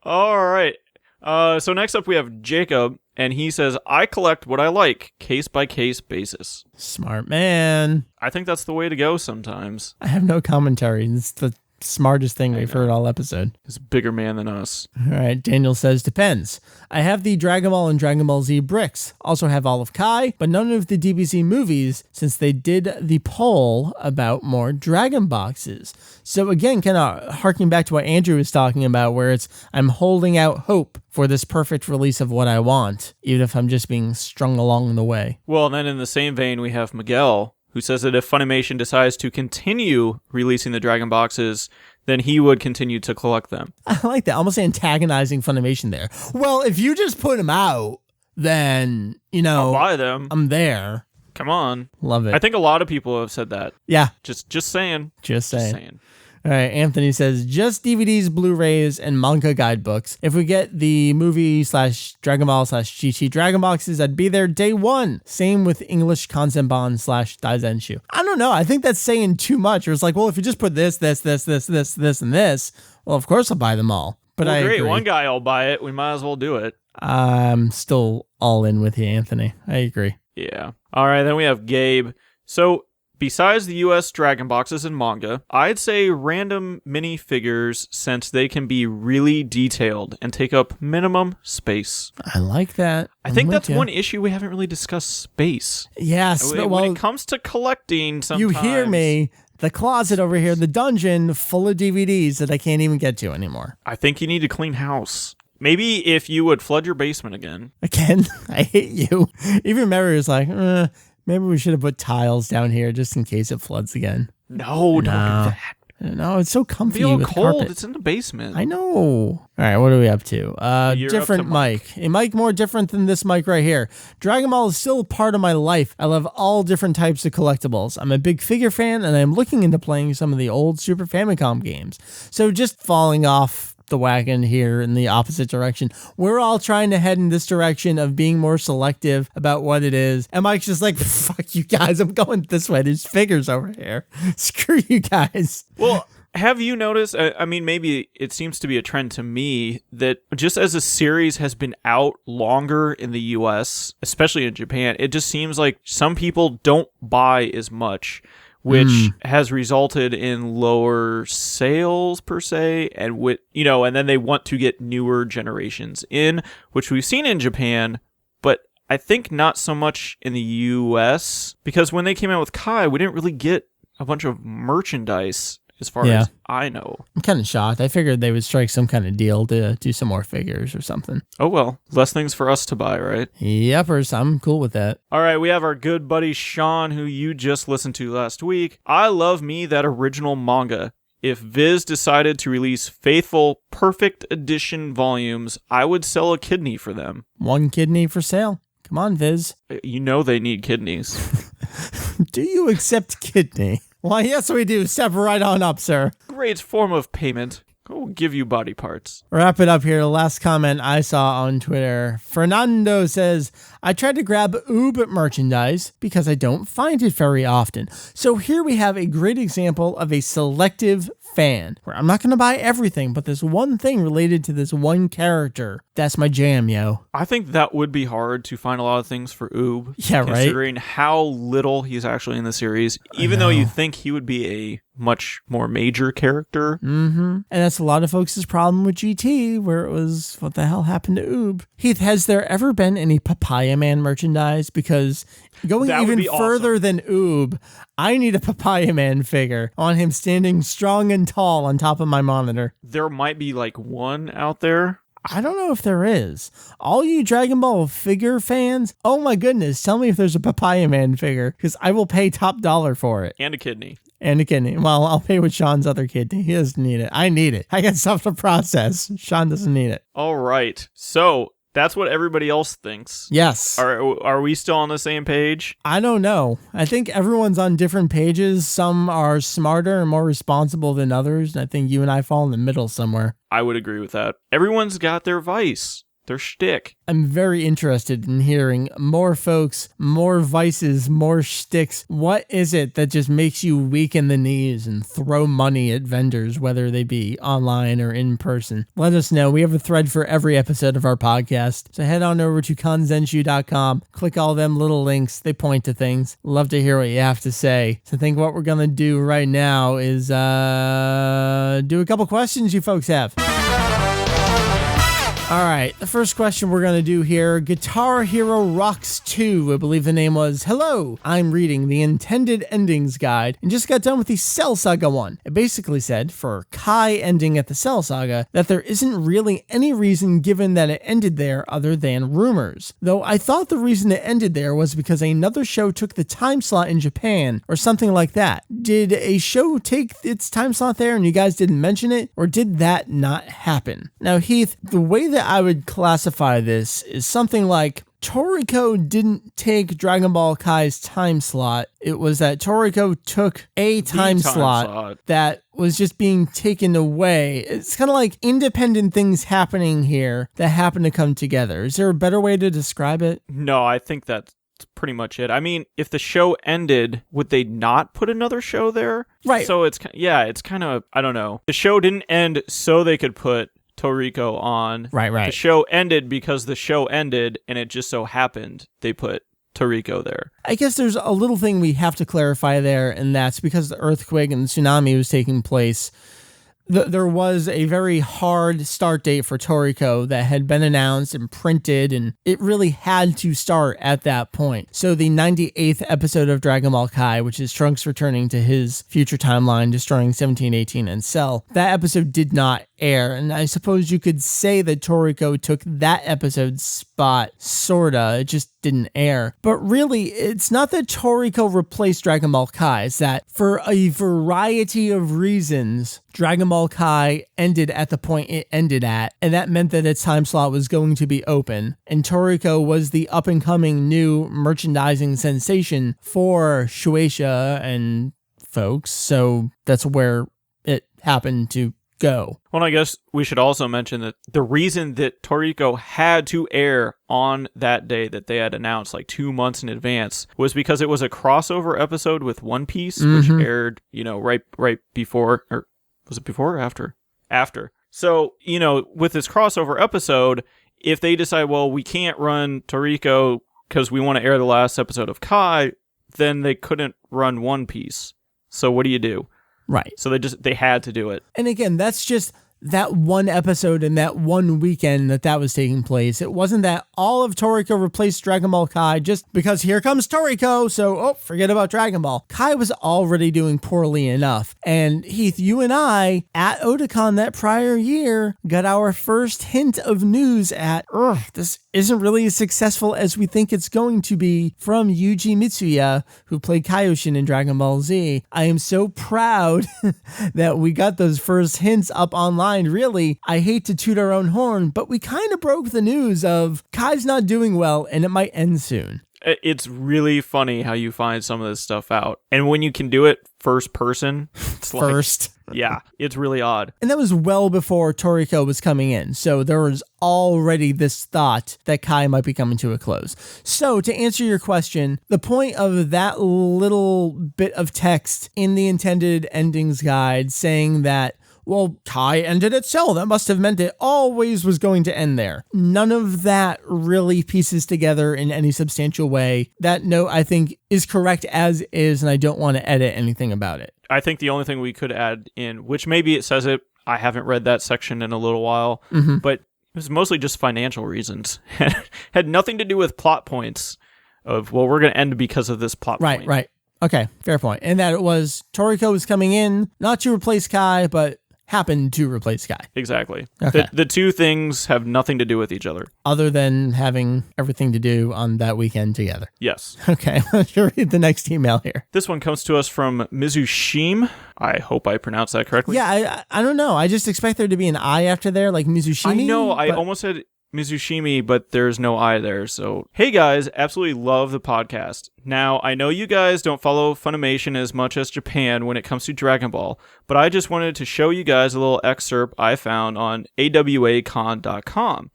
All right. So next up we have Jacob, and he says, I collect what I like, case-by-case basis. Smart man. I think that's the way to go sometimes. I have no commentary. It's the smartest thing we've heard all episode. He's a bigger man than us. All right, Daniel says, depends. I have the Dragon Ball and Dragon Ball Z bricks. Also have all of Kai, but none of the DBZ movies since they did the poll about more Dragon boxes. So again, kind of harking back to what Andrew was talking about, where it's I'm holding out hope for this perfect release of what I want, even if I'm just being strung along the way. Well, and then in the same vein, we have Miguel, who says that if Funimation decides to continue releasing the Dragon boxes, then he would continue to collect them. I like that. Almost antagonizing Funimation there. Well, if you just put them out, then, you know, I'll buy them. I'm there. Come on. Love it. I think a lot of people have said that. Yeah. Just saying. Just saying. All right, Anthony says, just DVDs, Blu-rays, and manga guidebooks. If we get the movie / Dragon Ball / GT Dragon boxes, I'd be there day one. Same with English Kanzenban / Kanzenshuu. I don't know. I think that's saying too much. Or it's like, well, if you just put this, and this, well, of course I'll buy them all. But well, I great. agree. One guy will buy it. We might as well do it. I'm still all in with you, Anthony. I agree. Yeah. All right, then we have Gabe. So, besides the US Dragon boxes and manga, I'd say random minifigures since they can be really detailed and take up minimum space. I like that. I think that's one issue we haven't really discussed, space. Yes. When it comes to collecting, sometimes... You hear me. The closet over here, the dungeon full of DVDs that I can't even get to anymore. I think you need to clean house. Maybe if you would flood your basement again. Again? I hate you. Even Mary was like, maybe we should have put tiles down here just in case it floods again. No, don't do that. No, it's so comfy. It'll be all with cold. carpet. It's in the basement. I know. All right, what are we up to? Different up to Mike. mic. A mic more different than this mic right here. Dragon Ball is still part of my life. I love all different types of collectibles. I'm a big figure fan, and I'm looking into playing some of the old Super Famicom games. So just falling off the wagon here in the opposite direction. We're all trying to head in this direction of being more selective about what it is. And Mike's just like, fuck you guys, I'm going this way. There's figures over here. Screw you guys. Well, have you noticed, I mean, maybe it seems to be a trend to me that just as a series has been out longer in the US, especially in Japan, it just seems like some people don't buy as much, which has resulted in lower sales per se, and and then they want to get newer generations in, which we've seen in Japan, but I think not so much in the US, because when they came out with Kai, we didn't really get a bunch of merchandise as far as I know. I'm kind of shocked. I figured they would strike some kind of deal to do some more figures or something. Oh, well, less things for us to buy, right? Yepers, I'm cool with that. All right, we have our good buddy Sean, who you just listened to last week. I love me that original manga. if Viz decided to release faithful perfect edition volumes, I would sell a kidney for them. 1 kidney for sale. Come on, Viz. You know they need kidneys. Do you accept kidney? Why, yes, we do. Step right on up, sir. Great form of payment. We'll give you body parts. Wrap it up here. The last comment I saw on Twitter. Fernando says, I tried to grab Oob merchandise because I don't find it very often. So here we have a great example of a selective fan, where I'm not going to buy everything, but this one thing related to this one character. That's my jam, yo. I think that would be hard to find a lot of things for Oob. Yeah, right? Considering how little he's actually in the series, even though you think he would be a much more major character. And that's a lot of folks' problem with GT, where it was, what the hell happened to Oob? Heath, has there ever been any Papaya Man merchandise? Because going That would even be further awesome. than Oob, I need a Papaya Man figure. I want him standing strong and tall on top of my monitor. There might be like one out there. I don't know if there is. All you Dragon Ball figure fans, oh my goodness, tell me if there's a Papaya Man figure, because I will pay top dollar for it. And a kidney. And a kidney. Well, I'll pay with Sean's other kidney. He doesn't need it. I need it. I got stuff to process. Sean doesn't need it. All right. So that's what everybody else thinks. Yes. Are we still on the same page? I don't know. I think everyone's on different pages. Some are smarter and more responsible than others. And I think you and I fall in the middle somewhere. I would agree with that. Everyone's got their vice, their shtick. I'm very interested in hearing more folks, more vices, more shticks. What is it that just makes you weak in the knees and throw money at vendors, whether they be online or in person? Let us know. We have a thread for every episode of our podcast. So head on over to kanzenshuu.com, click all them little links. They point to things. Love to hear what you have to say. So I think what we're going to do right now is do a couple questions you folks have. All right, the first question we're going to do here, Guitar Hero Rocks 2, I believe the name was. Hello, I'm reading the intended endings guide and just got done with the Cell Saga one. It basically said, for Kai ending at the Cell Saga, that there isn't really any reason given that it ended there other than rumors. Though I thought the reason it ended there was because another show took the time slot in Japan or something like that. Did a show take its time slot there and you guys didn't mention it, or did that not happen? Now, Heath, the way that I would classify this is something like Toriko didn't take Dragon Ball Kai's time slot. It was that Toriko took a time slot that was just being taken away. It's kind of like independent things happening here that happen to come together. Is there a better way to describe it? No, I think that's pretty much it. I mean, if the show ended, would they not put another show there? Right. So it's kind of, I don't know. The show didn't end so they could put Toriko on. Right. The show ended because the show ended, and it just so happened they put Toriko there. I guess there's a little thing we have to clarify there, and that's because the earthquake and the tsunami was taking place. There was a very hard start date for Toriko that had been announced and printed, and it really had to start at that point. So the 98th episode of Dragon Ball Kai, which is Trunks returning to his future timeline, destroying 17, 18, and Cell, that episode did not air. And I suppose you could say that Toriko took that episode's spot, sorta. It just didn't air. But really, it's not that Toriko replaced Dragon Ball Kai. It's that for a variety of reasons, Dragon Ball Kai ended at the point it ended at, and that meant that its time slot was going to be open. And Toriko was the up-and-coming new merchandising sensation for Shueisha and folks, so that's where it happened to go. Well, I guess we should also mention that the reason that Toriko had to air on that day that they had announced like 2 months in advance was because it was a crossover episode with One Piece, which aired, right before, or was it before or after? After. So, with this crossover episode, if they decide, well, we can't run Toriko because we want to air the last episode of Kai, then they couldn't run One Piece. So what do you do? Right. So they had to do it. And again, that's just that one episode and that one weekend that was taking place. It wasn't that all of Toriko replaced Dragon Ball Kai just because here comes Toriko, so forget about Dragon Ball. Kai was already doing poorly enough. And Heath, you and I at Otakon that prior year got our first hint of news at, this isn't really as successful as we think it's going to be, from Yuji Mitsuya, who played Kaioshin in Dragon Ball Z. I am so proud that we got those first hints up online. Really, I hate to toot our own horn, but we kind of broke the news of Kai's not doing well and it might end soon. It's really funny how you find some of this stuff out. And when you can do it first person, it's first. Yeah, it's really odd. And that was well before Toriko was coming in. So there was already this thought that Kai might be coming to a close. So to answer your question, the point of that little bit of text in the intended endings guide saying that, well, Kai ended at Cell, that must have meant it always was going to end there. None of that really pieces together in any substantial way. That note, I think, is correct as is, and I don't want to edit anything about it. I think the only thing we could add in, which maybe it says it, I haven't read that section in a little while, but it was mostly just financial reasons. Had nothing to do with plot points of, well, we're going to end because of this plot point. Right. Okay, fair point. And that it was Toriko was coming in, not to replace Kai, but happened to replace Kai. Exactly. Okay. The two things have nothing to do with each other. Other than having everything to do on that weekend together. Yes. Okay, let's read the next email here. This one comes to us from Mizushim. I hope I pronounced that correctly. Yeah, I don't know. I just expect there to be an I after there, like Mizushimi. I know, I almost said Mizushimi, but there's no I there. So, hey guys, absolutely love the podcast. Now, I know you guys don't follow Funimation as much as Japan when it comes to Dragon Ball, but I just wanted to show you guys a little excerpt I found on awacon.com.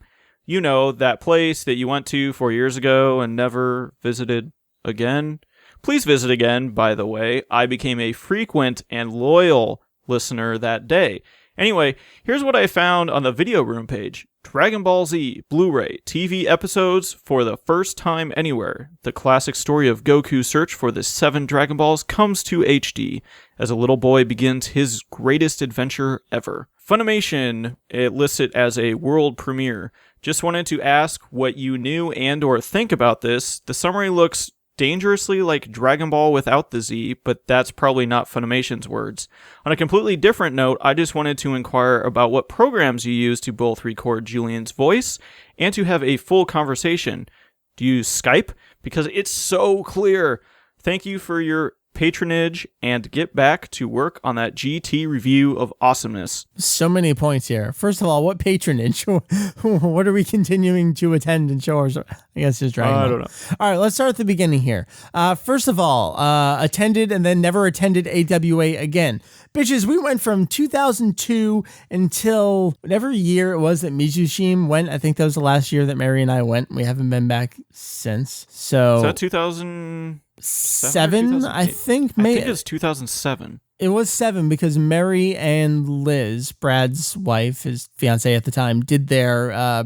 You know, that place that you went to 4 years ago and never visited again? Please visit again, by the way. I became a frequent and loyal listener that day. Anyway, here's what I found on the video room page. Dragon Ball Z Blu-ray TV episodes for the first time anywhere. The classic story of Goku's search for the 7 Dragon Balls comes to HD as a little boy begins his greatest adventure ever. Funimation, it lists it as a world premiere. Just wanted to ask what you knew and or think about this. The summary looks dangerously like Dragon Ball without the Z, but that's probably not Funimation's words. On a completely different note, I just wanted to inquire about what programs you use to both record Julian's voice and to have a full conversation. Do you use Skype? Because it's so clear. Thank you for your patronage and get back to work on that GT review of awesomeness. So many points here. First of all, what patronage? What are we continuing to attend and show ours? I guess just Dragon Ball. I don't know. All right, let's start at the beginning here. First of all, attended and then never attended AWA again. Bitches, we went from 2002 until whatever year it was that Mizushim went. I think that was the last year that Mary and I went. We haven't been back since. So is that 2007? I think maybe. I think it was 2007. It was 7 because Mary and Liz, Brad's wife, his fiance at the time, did their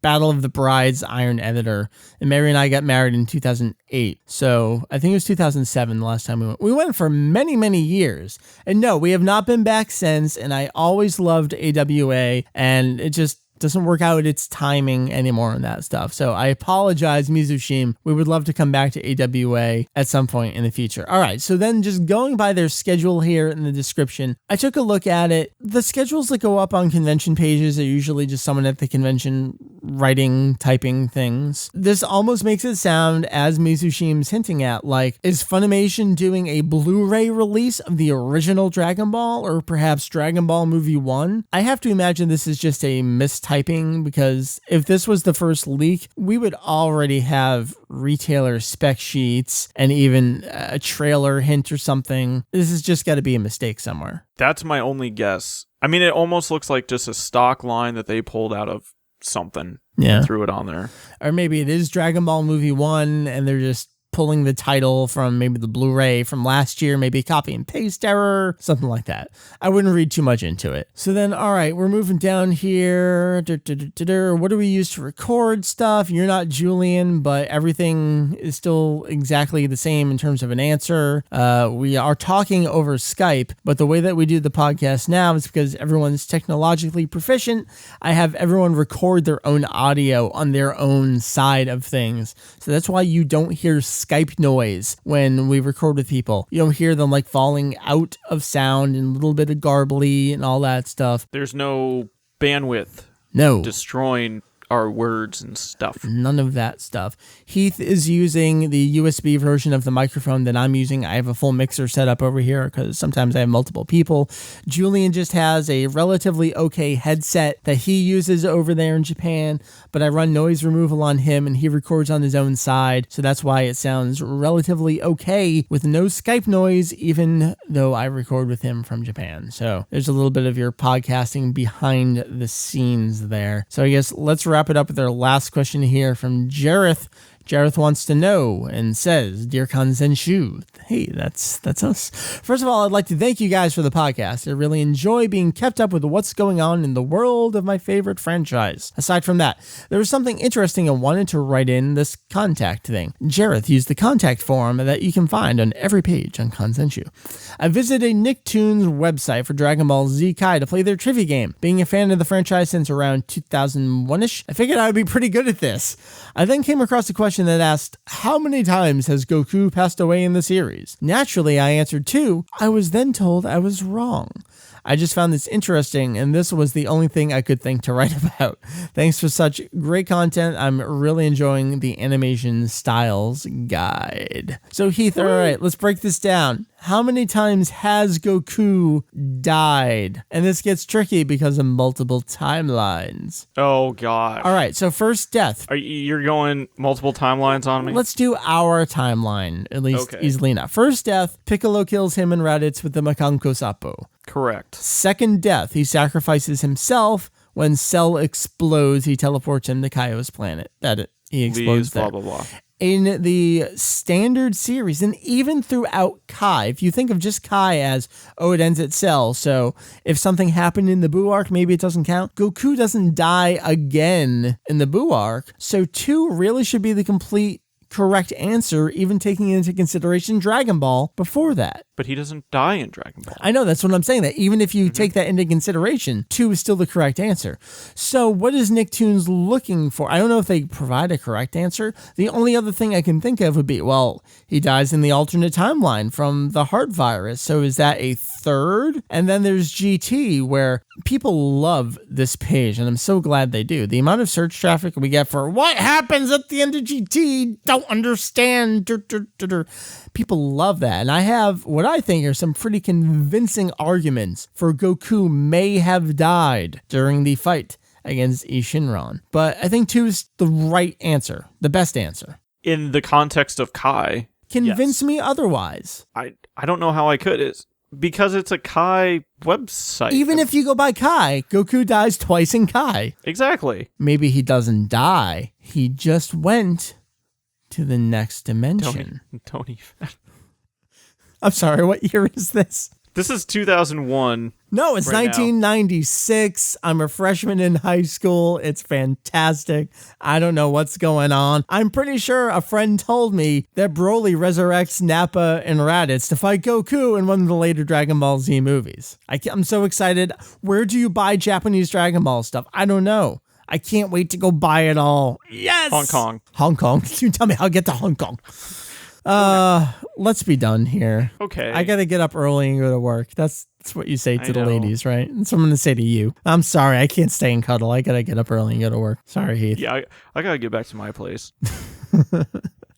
Battle of the Brides Iron Editor. And Mary and I got married in 2008. So I think it was 2007 the last time we went. We went for many, many years. And no, we have not been back since. And I always loved AWA. And it just doesn't work out its timing anymore on that stuff. So I apologize, Mizushim. We would love to come back to AWA at some point in the future. All right, so then just going by their schedule here in the description, I took a look at it. The schedules that go up on convention pages are usually just someone at the convention writing, typing things. This almost makes it sound, as Mizushim's hinting at, like, is Funimation doing a Blu-ray release of the original Dragon Ball, or perhaps Dragon Ball Movie 1? I have to imagine this is just a mistyping, because if this was the first leak, we would already have retailer spec sheets and even a trailer hint or something. This has just got to be a mistake somewhere. That's my only guess. I mean, it almost looks like just a stock line that they pulled out of something. Yeah. And threw it on there. Or maybe it is Dragon Ball Movie 1 and they're just pulling the title from maybe the Blu-ray from last year, maybe a copy and paste error, something like that. I wouldn't read too much into it. So then, all right, we're moving down here. What do we use to record stuff? You're not Julian, but everything is still exactly the same in terms of an answer. We are talking over Skype, but the way that we do the podcast now is because everyone's technologically proficient. I have everyone record their own audio on their own side of things. So that's why you don't hear Skype noise when we record with people. You don't hear them like falling out of sound and a little bit of garbly and all that stuff. There's no bandwidth. No. Destroying our words and stuff. None of that stuff. Heath is using the USB version of the microphone that I'm using. I have a full mixer set up over here because sometimes I have multiple people. Julian just has a relatively okay headset that he uses over there in Japan, but I run noise removal on him and he records on his own side. So that's why it sounds relatively okay with no Skype noise, even though I record with him from Japan. So there's a little bit of your podcasting behind the scenes there. So I guess let's wrap it up with our last question here from Jareth. Jareth wants to know and says, Dear Kanzenshuu, hey, that's us. First of all, I'd like to thank you guys for the podcast. I really enjoy being kept up with what's going on in the world of my favorite franchise. Aside from that, there was something interesting I wanted to write in this contact thing. Jareth used the contact form that you can find on every page on Kanzenshuu. I visited Nicktoons website for Dragon Ball Z Kai to play their trivia game. Being a fan of the franchise since around 2001-ish, I figured I would be pretty good at this. I then came across a question that asked, how many times has Goku passed away in the series? Naturally, I answered 2. I was then told I was wrong. I just found this interesting, and this was the only thing I could think to write about. Thanks for such great content. I'm really enjoying the animation styles guide. So Heath, all right, let's break this down. How many times has Goku died? And this gets tricky because of multiple timelines. Oh, God. All right, so first death. You're going multiple timelines on me? Let's do our timeline, at least easily enough. First death, Piccolo kills him and Raditz with the Makanko Sappo. Correct. Second death, he sacrifices himself. When Cell explodes, he teleports him to Kaio's planet. He explodes there. Blah, blah, blah. In the standard series, and even throughout Kai, if you think of just Kai as, it ends at Cell, so if something happened in the Buu arc, maybe it doesn't count. Goku doesn't die again in the Buu arc, so 2 really should be the complete correct answer, even taking into consideration Dragon Ball before that. But he doesn't die in Dragon Ball. I know, that's what I'm saying, that even if you take that into consideration, 2 is still the correct answer. So what is Nicktoons looking for? I don't know if they provide a correct answer. The only other thing I can think of would be, well, he dies in the alternate timeline from the heart virus. So is that a third? And then there's GT, where people love this page, and I'm so glad they do. The amount of search traffic we get for what happens at the end of GT, don't understand. People love that. And I have what I think are some pretty convincing arguments for Goku may have died during the fight against Ishinran. But I think 2 is the right answer, the best answer. In the context of Kai, Convince me otherwise. I don't know how I could. It's because it's a Kai website. Even if you go by Kai, Goku dies twice in Kai. Exactly. Maybe he doesn't die. He just went to the next dimension. Don't even. I'm sorry, what year is this? This is 2001. No, it's right 1996. I'm a freshman in high school. It's fantastic. I don't know what's going on. I'm pretty sure a friend told me that Broly resurrects Nappa and Raditz to fight Goku in one of the later Dragon Ball Z movies. I'm so excited. Where do you buy Japanese Dragon Ball stuff? I don't know. I can't wait to go buy it all. Yes! Hong Kong. Hong Kong. You tell me how to get to Hong Kong. Let's be done here. Okay. I gotta get up early and go to work. That's what you say to the ladies, right? That's what I'm gonna say to you. I'm sorry, I can't stay and cuddle. I gotta get up early and go to work. Sorry, Heath. Yeah, I gotta get back to my place.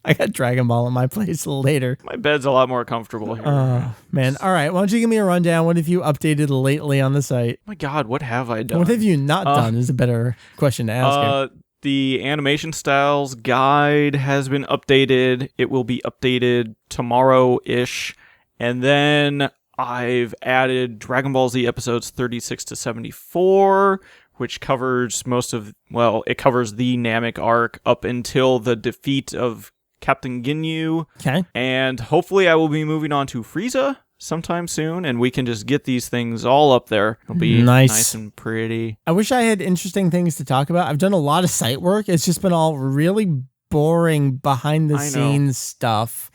I got Dragon Ball at my place later. My bed's a lot more comfortable here. Man. All right, why don't you give me a rundown? What have you updated lately on the site? My God, what have I done? What have you not done is a better question to ask you. The animation styles guide has been updated. It will be updated tomorrow-ish. And then I've added Dragon Ball Z episodes 36 to 74, which covers it covers the Namek arc up until the defeat of Captain Ginyu. Okay. And hopefully I will be moving on to Frieza sometime soon, and we can just get these things all up there. It'll be nice and pretty. I wish I had interesting things to talk about. I've done a lot of site work. It's just been all really boring behind the scenes stuff.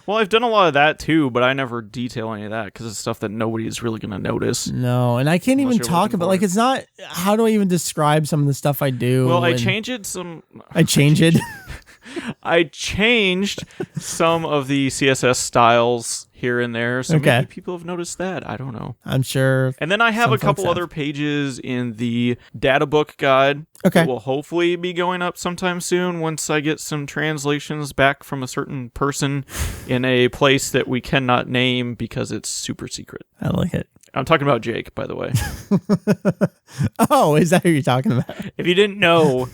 Well, I've done a lot of that too, but I never detail any of that because it's stuff that nobody is really going to notice. No, and I can't even talk about, like, it's not, how do I even describe some of the stuff I do? Well, I changed some of the CSS styles here and there, so maybe people have noticed that. I don't know. I'm sure. And then I have a couple other pages in the data book guide that will hopefully be going up sometime soon once I get some translations back from a certain person in a place that we cannot name because it's super secret. I like it. I'm talking about Jake, by the way. Oh, is that who you're talking about? If you didn't know,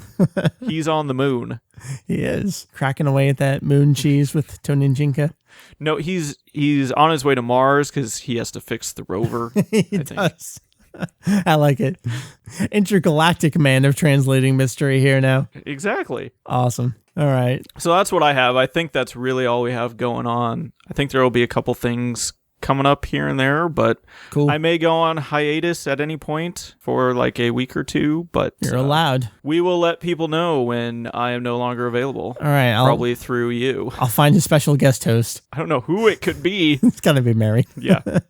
he's on the moon. He is cracking away at that moon cheese with Toninjinka. No, he's on his way to Mars because he has to fix the rover. He does. I like it. Intergalactic man of translating mystery here now. Exactly. Awesome. All right. So that's what I have. I think that's really all we have going on. I think there will be a couple things coming up here and there, but I may go on hiatus at any point for like a week or two, but you're allowed. We will let people know when I am no longer available. All right. Probably through you. I'll find a special guest host. I don't know who it could be. It's gotta be Mary. Yeah. I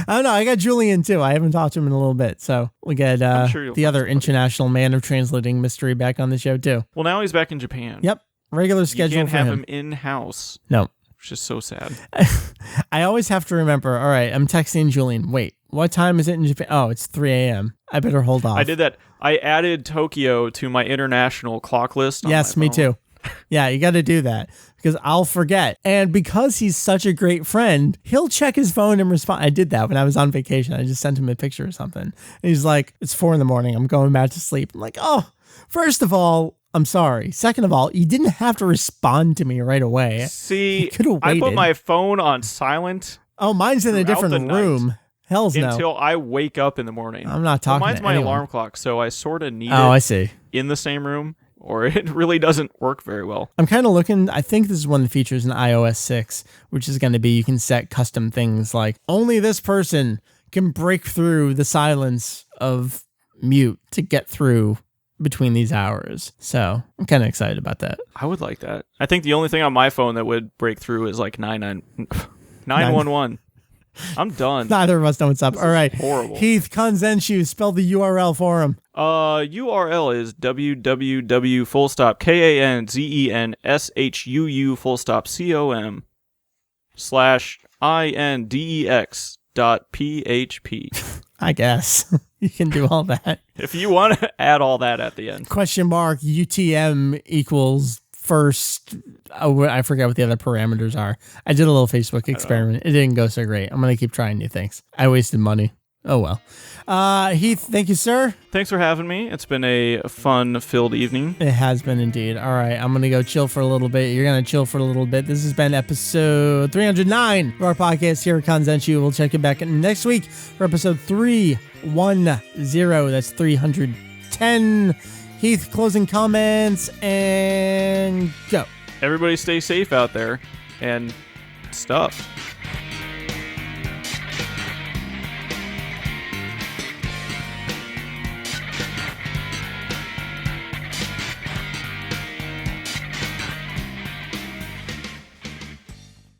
don't know. I got Julian too. I haven't talked to him in a little bit, so we get the other international man of translating mystery back on the show too. Well, now he's back in Japan. Yep. Regular schedule. You can't have him in-house. No. Which is so sad. I always have to remember, all right, I'm texting Julian. Wait, what time is it in Japan? Oh, it's 3 a.m. I better hold off. I did that. I added Tokyo to my international clock list. Yes, me too. Yeah, you got to do that because I'll forget. And because he's such a great friend, he'll check his phone and respond. I did that when I was on vacation. I just sent him a picture or something. And he's like, it's 4 a.m. I'm going back to sleep. I'm like, oh, first of all, I'm sorry. Second of all, you didn't have to respond to me right away. See, I put my phone on silent. Oh, mine's in a different room. Hell's no. Until I wake up in the morning. I'm not talking mine's to my anyone. Alarm clock, so I sort of need I see. In the same room, or it really doesn't work very well. I'm kind of looking, I think this is one of the features in iOS 6, which is going to be you can set custom things like only this person can break through the silence of mute to get through between these hours. So I'm kind of excited about that. I would like that. I think the only thing on my phone that would break through is like 911. I'm done. Neither of us know what's up. All right. Horrible. Heath, Kanzenshuu, spell the URL for him. URL is www.kanzenshuu/index.php. I guess you can do all that. If you want to add all that at the end. $UTM equals first. Oh, I forget what the other parameters are. I did a little Facebook experiment. It didn't go so great. I'm going to keep trying new things. I wasted money. Oh, well. Heath, thank you, sir. Thanks for having me. It's been a fun-filled evening. It has been indeed. All right, I'm going to go chill for a little bit. You're going to chill for a little bit. This has been episode 309 of our podcast here at Kanzenshuu. We'll check you back next week for episode 310. That's 310. Heath, closing comments, and go. Everybody stay safe out there and stuff.